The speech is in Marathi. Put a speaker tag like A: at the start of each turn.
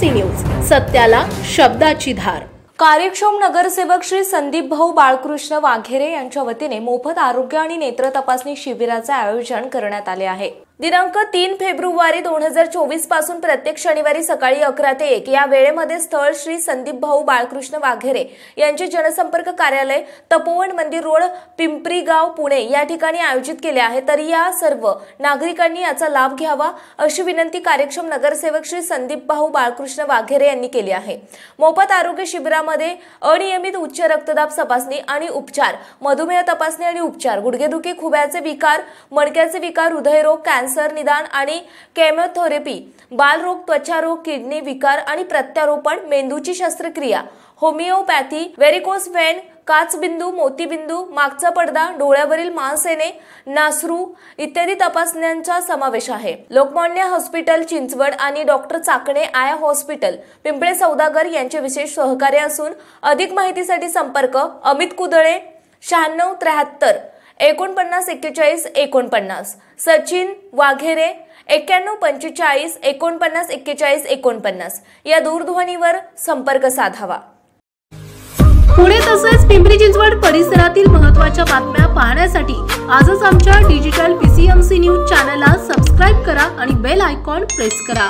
A: PCMC न्यूज, सत्याला शब्दाची धार।
B: कार्यक्षम नगरसेवक श्री संदीप भाऊ बाळकृष्ण वाघेरे यांच्या वतीने मोफत आरोग्य आणि नेत्र तपासणी शिबिराचे आयोजन करण्यात आले आहे। दिनांक 3 फेब्रुवारी 2024 पासून प्रत्येक शनिवारी सकाळी 11 ते 1 या वेळेमध्ये स्थळ श्री संदीप भाऊ बाळकृष्ण वाघेरे यांचे जनसंपर्क कार्यालय, तपोवन मंदिर रोड, पिंपरी गाव, पुणे या ठिकाणी आयोजित केले आहे। तरी या सर्व नागरिकांनी याचा लाभ घ्यावा अशी विनंती कार्यक्षम नगरसेवक श्री संदीप भाऊ बाळकृष्ण वाघेरे यांनी केली आहे। मोफत आरोग्य शिबिरामध्ये अनियमित उच्च रक्तदाब तपासणी आणि उपचार, मधुमेह तपासणी आणि उपचार, गुडघेदुखी, खुब्याचे विकार, मणक्याचे विकार, हृदयरोग, कॅन्सर निदान आणि केमोथेरपी, बालरोग, त्वचारोग, किडनी विकार आणि प्रत्यारोपण, मेंदूची शस्त्रक्रिया, होमिओपॅथी, वेरिकोस व्हेन, काचबिंदू, मोतीबिंदू, मागचा पडदा, डोळ्यावरील मांसेने, नासरू इत्यादी तपासण्यांचा समावेश आहे। लोकमान्य हॉस्पिटल चिंचवड आणि डॉक्टर चाकणे आय हॉस्पिटल पिंपळे सौदागर यांचे विशेष सहकार्य असून अधिक माहितीसाठी संपर्क अमित कुदळे 9673 49 41 49, सचिन वाघेरे 91 45 49 41 49 या दूरध्वनीवर संपर्क साधावा।
A: पुणे तसेच पिंपरी चिंचवड परिसरातील महत्त्वाच्या बातम्या पाहण्यासाठी आजच आमच्या डिजिटल PCMC न्यूज चॅनलला सबस्क्राइब करा आणि बेल आयकॉन प्रेस करा।